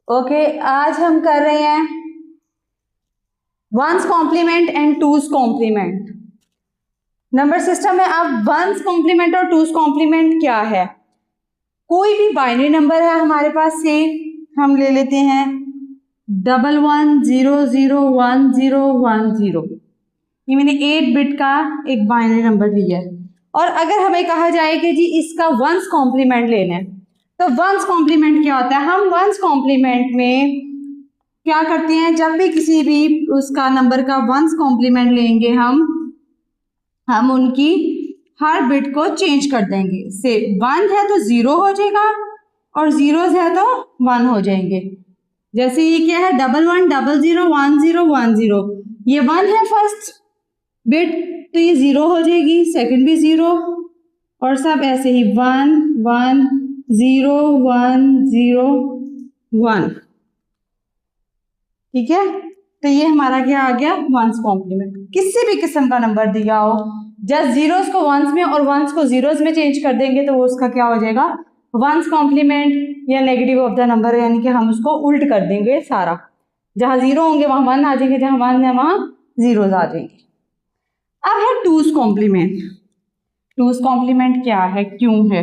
Okay, आज हम कर रहे हैं one's complement and two's complement. Number system में अब वंस कॉम्प्लीमेंट और टूज कॉम्प्लीमेंट क्या है। कोई भी बाइनरी नंबर है हमारे पास से हम ले लेते हैं 11001010, ये मैंने 8 बिट का एक बाइनरी नंबर लिया है। और अगर हमें कहा जाए कि जी इसका वंस कॉम्प्लीमेंट लेना है, तो वंस कॉम्प्लीमेंट क्या होता है। हम वंस कॉम्प्लीमेंट में क्या करते हैं, जब भी किसी भी उसका नंबर का वंस कॉम्प्लीमेंट लेंगे हम उनकी हर बिट को चेंज कर देंगे। से 1 है तो 0 हो जाएगा और 0 है तो 1 हो जाएंगे। जैसे ये क्या है 11001010, ये 1 है फर्स्ट बिट तो ये 0 हो जाएगी, सेकंड भी 0 और सब ऐसे ही 1 1 0 1 0 1। ठीक है, तो ये हमारा क्या आ गया वंस कॉम्प्लीमेंट। किसी भी किस्म का नंबर दिया हो, जस्ट जीरोस को वंस में और वंस को जीरोस में चेंज कर देंगे तो वो उसका क्या हो जाएगा वंस कॉम्प्लीमेंट या नेगेटिव ऑफ द नंबर, यानी कि हम उसको उल्ट कर देंगे सारा। जहां 0 होंगे वहां 1 आ जाएंगे, जहां 1 है वहां जीरोस आ जाएंगे। अब है टूज कॉम्प्लीमेंट। टूज कॉम्प्लीमेंट क्या है, क्यों है।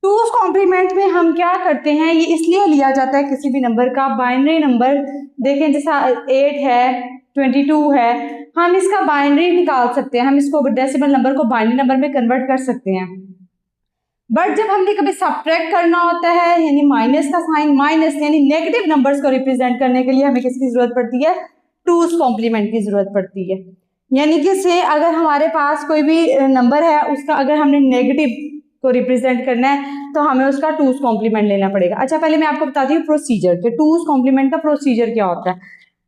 टूज कॉम्प्लीमेंट में हम क्या करते हैं, ये इसलिए लिया जाता है किसी भी नंबर का बाइनरी नंबर। देखें जैसा 8 है 22 है, हम इसका बाइनरी निकाल सकते हैं, हम इसको डेसिमल नंबर को बाइनरी नंबर में कन्वर्ट कर सकते हैं। बट जब हमने कभी सब्ट्रैक्ट करना होता है, यानी माइनस का साइन, माइनस यानी नेगेटिव नंबर्स को रिप्रेजेंट करने के लिए हमें किसकी जरूरत पड़ती है, टूज कॉम्प्लीमेंट की जरूरत पड़ती है। यानी कि से अगर हमारे पास कोई भी नंबर है, उसका अगर हमने नेगेटिव को रिप्रेजेंट करना है तो हमें उसका टूज कॉम्प्लीमेंट लेना पड़ेगा। अच्छा, पहले मैं आपको बताती हूँ प्रोसीजर कि टूज कॉम्प्लीमेंट का प्रोसीजर क्या होता है।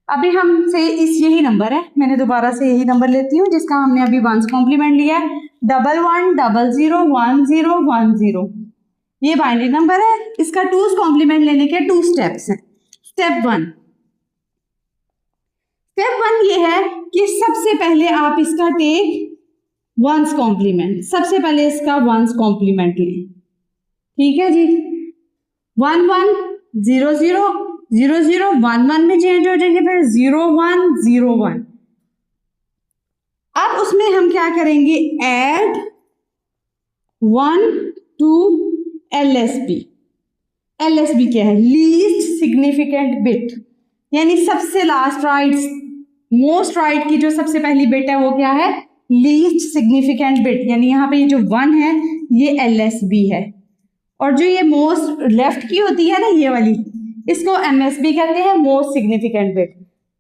अभी हमसे इस यही नंबर है, मैंने दोबारा से यही नंबर लेती हूँ जिसका हमने अभी वंस कॉम्प्लीमेंट लिया है 11001010, ये बाइनरी नंबर है। इसका टूज कॉम्प्लीमेंट लेने के 2 स्टेप्स हैं। स्टेप वन ये है कि सबसे पहले आप इसका टेक वंस कॉम्प्लीमेंट, सबसे पहले इसका वंस कॉम्प्लीमेंट लें। ठीक है जी, 1 1 0 0 0 0 1 1 में चेंज हो जाएंगे, फिर 0 1 0 1। अब उसमें हम क्या करेंगे, ऐड 1 टू LSB। LSB क्या है, लीस्ट सिग्निफिकेंट बिट, यानी सबसे लास्ट राइट मोस्ट राइट की जो सबसे पहली बिट है वो क्या है, लीस्ट सिग्निफिकेंट बिट। यानी यहाँ पे ये जो 1 है ये LSB है, और जो ये मोस्ट लेफ्ट की होती है ना ये वाली, इसको MSB कहते हैं, मोस्ट सिग्निफिकेंट बिट।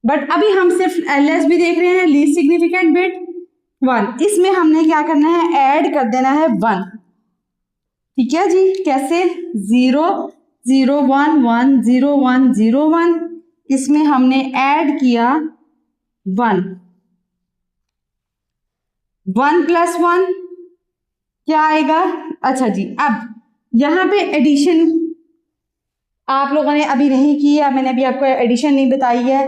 बट अभी हम सिर्फ LSB देख रहे हैं, लीस्ट सिग्निफिकेंट बिट 1। इसमें हमने क्या करना है, ऐड कर देना है 1। ठीक है जी, कैसे 0 0 1 1 0 1 0 1, इसमें हमने ऐड किया 1 1 प्लस 1 क्या आएगा। अच्छा जी, अब यहाँ पे एडिशन आप लोगों ने अभी नहीं की है, मैंने अभी आपको एडिशन नहीं बताई है,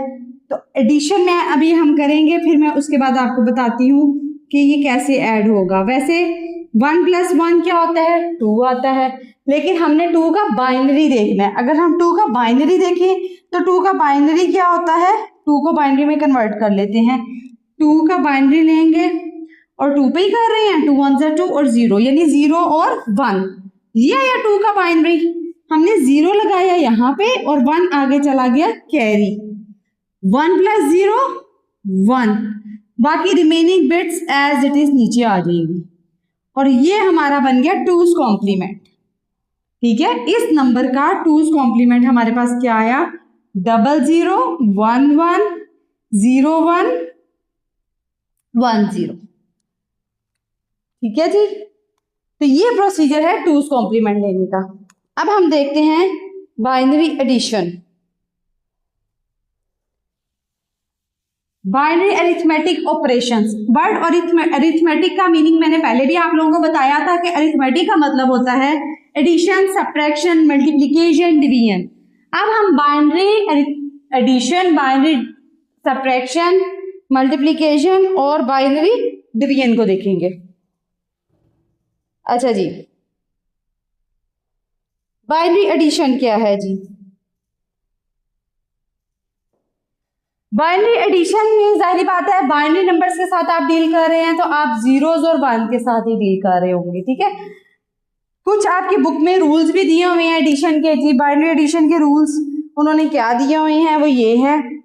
तो एडिशन में अभी हम करेंगे, फिर मैं उसके बाद आपको बताती हूँ कि ये कैसे ऐड होगा। वैसे 1 प्लस 1 क्या होता है, 2 आता है, लेकिन हमने 2 का बाइनरी देखना है। अगर हम 2 का बाइनरी देखें तो 2 का बाइनरी क्या होता है, 2 को बाइनरी में कन्वर्ट कर लेते हैं। 2 का बाइनरी लेंगे और 2 पे ही कर रहे हैं, 2 1 2 और 0, यानी 0 और 1, ये आया 2 का बाइनरी। हमने 0 लगाया यहाँ पे और 1 आगे चला गया कैरी, 1 प्लस 0 1, बाकी remaining bits as it is नीचे आ जाएंगी, और ये हमारा बन गया टूज कॉम्प्लीमेंट। ठीक है, इस नंबर का टूज कॉम्प्लीमेंट हमारे पास क्या आया, 00 1 1 0 1 1 0। ठीक है जी, तो ये प्रोसीजर है टूज कॉम्प्लीमेंट लेने का। अब हम देखते हैं binary addition. Binary arithmetic operations. Word arithmetic का मीनिंग मैंने पहले भी आप लोगों को बताया था कि अरिथमेटिक का मतलब होता है एडिशन, सब्ट्रैक्शन, मल्टीप्लिकेशन, डिवीजन। अब हम binary addition, binary subtraction, multiplication और बाइनरी डिवीजन को देखेंगे। अच्छा जी, बाइनरी एडिशन क्या है जी, बाइनरी एडिशन में जाहिर बात है बाइनरी नंबर्स के साथ आप डील कर रहे हैं तो आप जीरोज और वन के साथ ही डील कर रहे होंगे, ठीक है। कुछ आपकी बुक में रूल्स भी दिए हुए हैं एडिशन के जी, बाइनरी एडिशन के रूल्स उन्होंने क्या दिए हुए हैं वो ये है,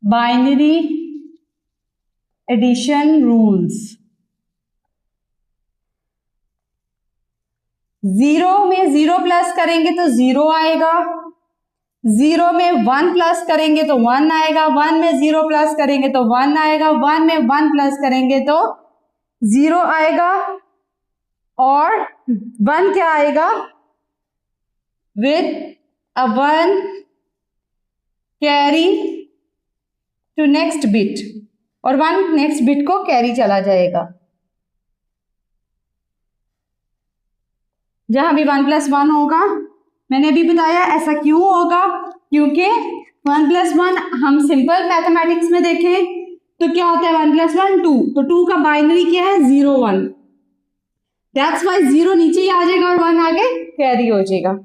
बाइनरी एडिशन रूल्स। जीरो में जीरो प्लस करेंगे तो जीरो आएगा, जीरो में वन प्लस करेंगे तो वन आएगा, वन में जीरो प्लस करेंगे तो वन आएगा, वन में वन प्लस करेंगे तो जीरो आएगा, और वन क्या आएगा, with a one carry to next bit, और वन नेक्स्ट बिट को कैरी चला जाएगा। जहां भी वन प्लस वन होगा, मैंने अभी बताया ऐसा क्यों होगा, क्योंकि वन प्लस वन हम सिंपल मैथमेटिक्स में देखें तो क्या होता है, वन प्लस वन टू, तो टू का बाइनरी क्या है, zero one, that's why zero नीचे ही आ जाएगा और वन आगे कैरी हो जाएगा।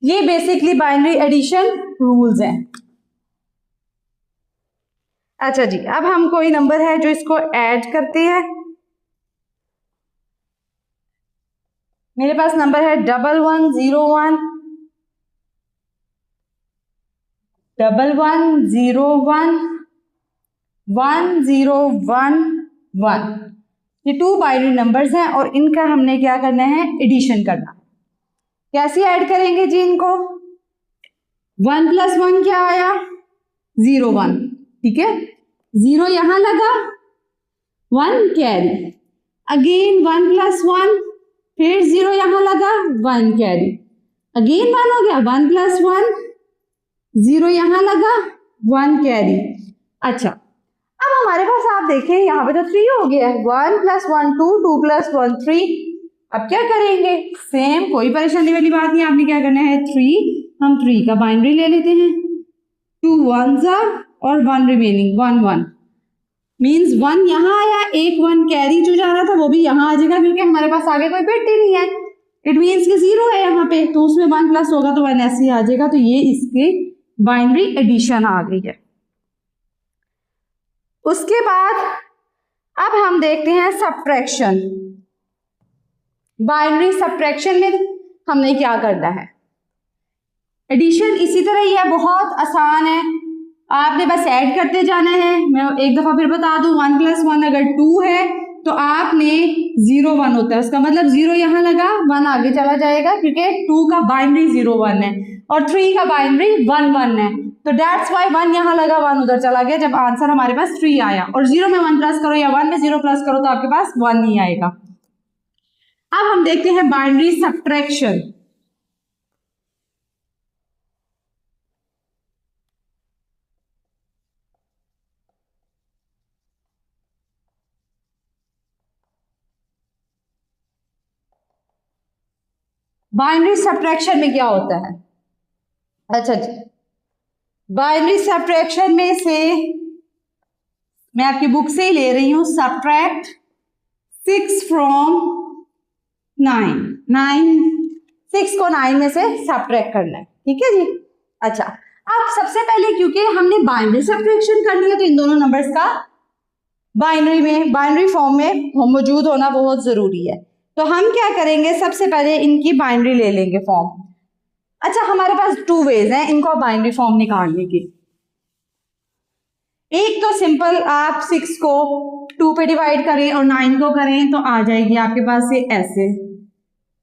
ये बेसिकली बाइनरी एडिशन रूल्स हैं। अच्छा जी, अब हम कोई नंबर है जो इसको ऐड करते हैं। मेरे पास नंबर है 1101 1101 1011। ये टू बाइनरी नंबर्स हैं और इनका हमने क्या करना है, एडिशन करना। कैसे ऐड करेंगे जी इनको, वन प्लस वन क्या आया, जीरो वन, ठीक है, जीरो यहां लगा, one carry, again one plus one, फिर जीरो यहां लगा, वन कैरी, अगेन वन हो गया, वन प्लस वन, जीरो यहां लगा, वन कैरी। अच्छा, अब हमारे पास आप देखें यहाँ पे तो थ्री हो गया है, one plus one two, two plus one three. अब क्या करेंगे, सेम, कोई परेशानी वाली बात नहीं, आपने क्या करना है, थ्री, हम थ्री का बाइनरी ले लेते हैं, टू वन जा और one remaining, one one means one यहाँ आया, एक वन कैरी जो जा रहा था वो भी यहाँ आ जाएगा, क्योंकि हमारे पास आगे कोई बिट ही नहीं है, इट मीन्स कि जीरो है यहाँ पे, तो उसमें वन प्लस होगा तो वन ऐसे ही आ जाएगा। तो ये इसके बाइनरी एडिशन आ गई है। उसके बाद अब हम देखते हैं सब्ट्रैक्शन। बाइनरी सब्ट्रैक्शन में हमने क्या करना है, एडिशन इसी तरह ही है, बहुत आसान है, आपने बस ऐड करते जाना है। मैं एक दफा फिर बता दूं, वन प्लस वन अगर टू है तो आपने जीरो वन होता है, उसका मतलब जीरो यहाँ लगा, वन आगे चला जाएगा, क्योंकि टू का बाइनरी जीरो वन है और थ्री का बाइनरी वन वन है, तो दैट्स वाई वन यहाँ लगा, वन उधर चला गया। जब आंसर हमारे पास थ्री आया, और जीरो में वन प्लस करो या वन में जीरो प्लस करो तो आपके पास वन ही आएगा। अब हम देखते हैं बाइनरी सब्ट्रैक्शन। बाइनरी सब्ट्रैक्शन में क्या होता है, अच्छा जी, बाइनरी सब्ट्रैक्शन में से मैं आपकी बुक से ही ले रही हूं, सब्ट्रैक्ट 6 फ्रॉम 9, 6 को 9 में से सब्ट्रैक्ट करना है, ठीक है जी। अच्छा, अब सबसे पहले क्योंकि हमने बाइनरी सब्ट्रैक्शन करनी है तो इन दोनों नंबर्स का बाइनरी फॉर्म में मौजूद होना बहुत जरूरी है। तो हम क्या करेंगे, सबसे पहले इनकी बाइनरी ले लेंगे फॉर्म। अच्छा, हमारे पास टू वेज हैं इनको बाइनरी फॉर्म निकालने की। एक तो सिंपल आप 6 को 2 पे डिवाइड करें और 9 को करें तो आ जाएगी आपके पास ये ऐसे,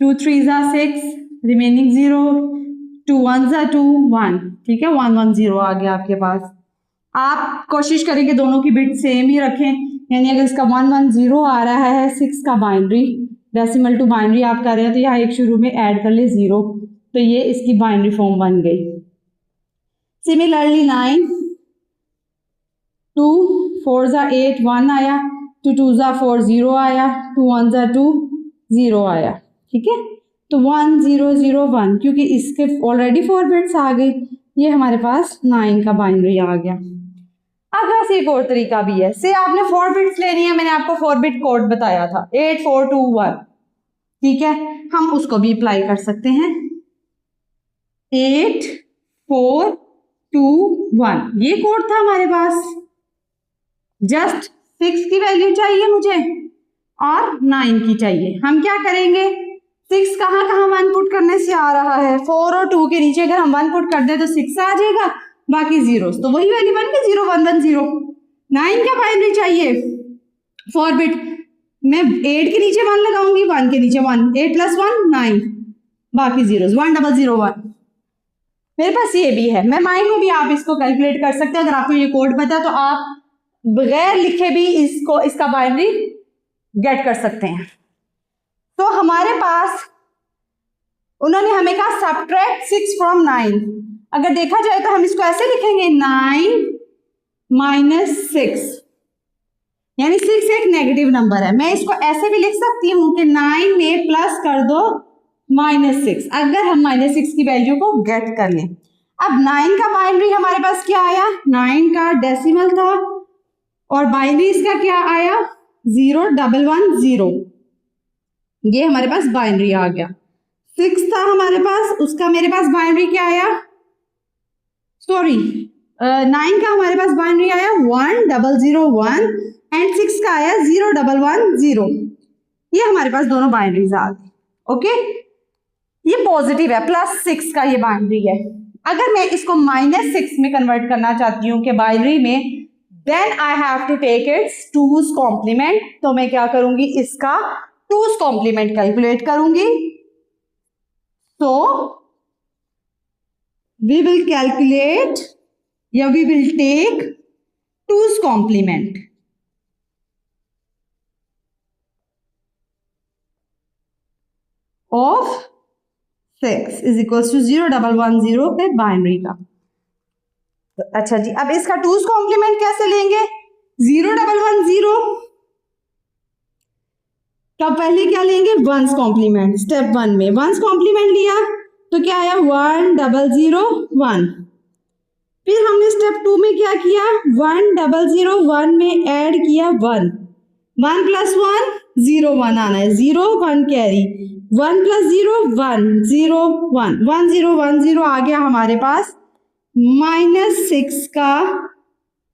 2 3 जा 6, रिमेनिंग 0, 2 1 जा 2 1, ठीक है, 1 1 0 आ गया आपके पास। आप कोशिश करेंगे दोनों की बिट सेम ही रखें, यानी अगर इसका 1 1 0 आ रहा है 6 का बाइनरी, डेसिमल टू बाइनरी आप कर रहे हैं तो यहाँ एक शुरू में ऐड कर ले 0, तो ये इसकी बाइनरी फॉर्म बन गई। सिमिलरली 9, 2 4 जा 8 1 आया, 2 2 जा 4 0 आया, 2 1 जा 2 0 आया, ठीक है। तो 1 0 0 1, क्योंकि इसके ऑलरेडी 4 बिट्स आ गई, ये हमारे पास 9 का बाइनरी आ गया। अब वैसे एक और तरीका भी है, से आपने 4 बिट्स लेनी है, मैंने आपको 4 बिट कोड बताया था 8 4 2 1, ठीक है, हम उसको भी अप्लाई कर सकते हैं। 8 4 2 1, ये कोड था हमारे पास। जस्ट 6 की वैल्यू चाहिए मुझे और 9 की चाहिए। हम क्या करेंगे, 6 कहाँ कहाँ 1 पुट करने से आ रहा है, 4 और 2 के नीचे अगर हम 1 पुट कर दे तो 6 आ जाएगा, बाकी जीरो तो वही वैल्यू बन गई 0 1 1 0। 9 का बाइनरी चाहिए 4 बिट, मैं 8 के नीचे 1 लगाऊंगी, 1 के नीचे 1, 8 + 1 9, बाकी जीरोस 1 0 0 1। मेरे पास ये भी है, मैं माइंड में भी आप इसको कैलकुलेट कर सकते हैं। अगर आपको ये कोड पता है तो आप बगैर लिखे भी इसका बाइनरी गेट कर सकते हैं। तो हमारे पास उन्होंने हमें कहा सब्ट्रैक्ट 6 फ्रॉम 9। अगर देखा जाए तो हम इसको ऐसे लिखेंगे 9 - 6, यानी 6 एक नेगेटिव नंबर है। मैं इसको ऐसे भी लिख सकती हूँ कि 9 में प्लस कर दो -6, अगर हम -6 की वैल्यू को गेट कर लें। अब 9 का बाइनरी हमारे पास क्या आया, 9 का डेसिमल था और बाइनरी इसका क्या आया 0 1 1 0, ये हमारे पास बाइनरी आ गया। 6 था हमारे पास, उसका मेरे पास बाइनरी क्या आया, सॉरी 9 का हमारे पास बाइनरी आया 1 0 0 1 एंड 6 का आया 0 1 1 0। ये हमारे पास दोनों बाइनरीज आ गई। ओके, ये पॉजिटिव है, +6 का ये बाइनरी है। अगर मैं इसको -6 में कन्वर्ट करना चाहती हूँ कि बाइनरी में, then I have to take its 2's complement. तो मैं क्या करूंगी, इसका 2's कॉम्प्लीमेंट कैलकुलेट करूंगी। तो वी विल कैलकुलेट या we will take 2's complement of 6 is equals to 0 1 1 0 पे बाइनरी का। अच्छा जी, अब इसका 2's कॉम्प्लीमेंट कैसे लेंगे, 0 1 1 0 तो पहले क्या लेंगे 1's कॉम्प्लीमेंट। स्टेप 1 में 1's कॉम्प्लीमेंट लिया तो क्या आया 1 0 0 1। फिर हमने स्टेप 2 में क्या किया, 1 0 0 1 में ऐड किया 1 1 + 1 0 1 आना है, 0 1 कैरी, 1 + 0 1 0 1 1 0 1 0 आ गया हमारे पास -6 का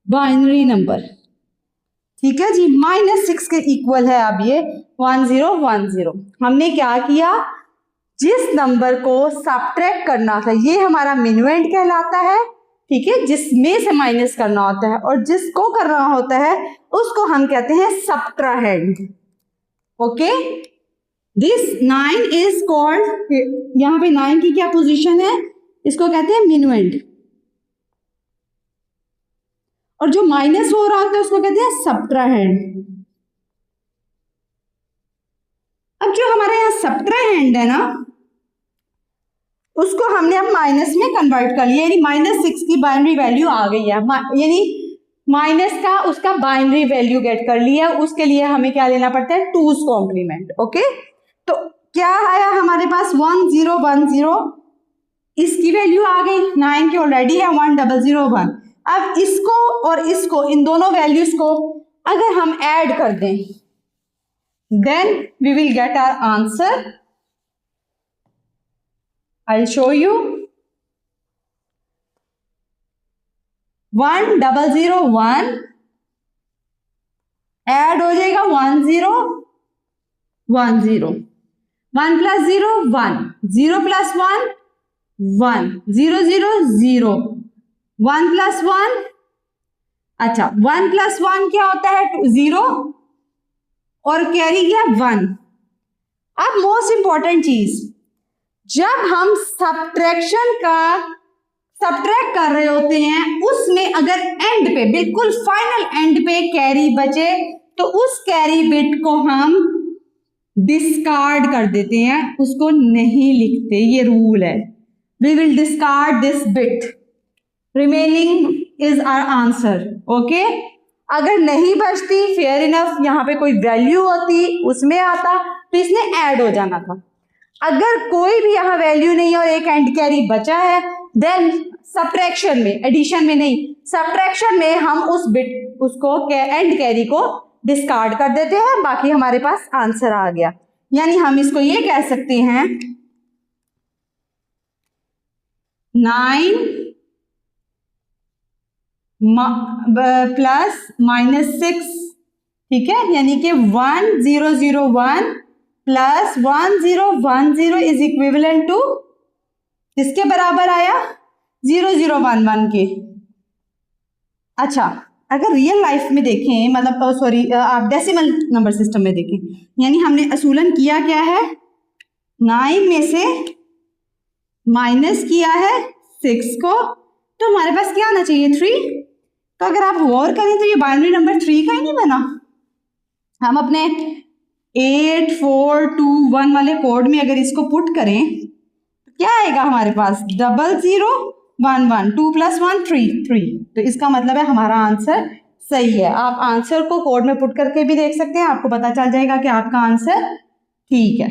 बाइनरी नंबर। ठीक है जी, -6 के इक्वल है अब ये 1 0 1 0। हमने क्या किया, जिस नंबर को सब्ट्रैक्ट करना था ये हमारा मिनुएंड कहलाता है, ठीक है, जिसमें से माइनस करना होता है, और जिसको करना होता है उसको हम कहते हैं subtrahend. Okay, this 9 is called, यहां पे 9 की क्या पोजीशन है, इसको कहते हैं मिनुएंड, और जो माइनस हो रहा होता है उसको कहते हैं सब्ट्राहेंड। अब जो हमारे यहाँ सब्ट्राहेंड है ना, उसको हमने अब माइनस में कन्वर्ट कर लिया, यानी -6 की बाइनरी वैल्यू आ गई है, यानी माइनस का उसका बाइनरी वैल्यू गेट कर लिया। उसके लिए हमें क्या लेना पड़ता है, 2's कॉम्प्लीमेंट। ओके, तो क्या आया हमारे पास 1 0 1 0, इसकी वैल्यू आ गई, 9 की ऑलरेडी है 1 0 0 1। अब इसको और इसको, इन दोनों वैल्यूज को अगर हम ऐड कर दें, then we will get our answer. I show you, 1 0 0 1 add हो जाएगा 1 0 1 0, 1 + 0 1, 0 + 1 1, 0 0 0, 1 + 1, अच्छा 1 + 1 क्या होता है 0, और कैरी गया 1। अब मोस्ट इंपॉर्टेंट चीज, जब हम सब्ट्रैक्ट कर रहे होते हैं, उसमें अगर एंड पे, बिल्कुल फाइनल एंड पे कैरी बचे तो उस कैरी बिट को हम डिस्कार्ड कर देते हैं, उसको नहीं लिखते, ये रूल है। We will discard this bit, remaining is our answer. Okay, अगर नहीं बचती, फेयर इनफ, यहाँ पे कोई वैल्यू होती उसमें आता तो इसने ऐड हो जाना था। अगर कोई भी यहाँ वैल्यू नहीं है और एक एंड कैरी बचा है, देन सब्ट्रैक्शन में, एडिशन में नहीं, सब्ट्रैक्शन में हम उस बिट, उसको एंड कैरी को डिस्कार्ड कर देते हैं, बाकी हमारे पास आंसर आ गया। यानी हम इसको ये कह सकते हैं 9 प्लस -6, ठीक है, यानी कि 1001 प्लस 1010 इज इक्विवेलेंट टू किसके बराबर आया? 0011 के। अच्छा, अगर रियल लाइफ में देखें, मतलब सॉरी आप डेसिमल नंबर सिस्टम में देखें, यानी हमने असूलन किया क्या है, 9 में से माइनस किया है 6 को, तो हमारे पास क्या आना चाहिए? 3। तो अगर आप गौर करें तो ये बाइनरी नंबर 3 का ही नहीं बना। हम अपने 8 4 2 1 वाले कोड में अगर इसको पुट करें तो क्या आएगा हमारे पास? 0011 2 + 1 3। तो इसका मतलब है हमारा आंसर सही है। आप आंसर को कोड में पुट करके भी देख सकते हैं, आपको पता चल जाएगा कि आपका आंसर ठीक है।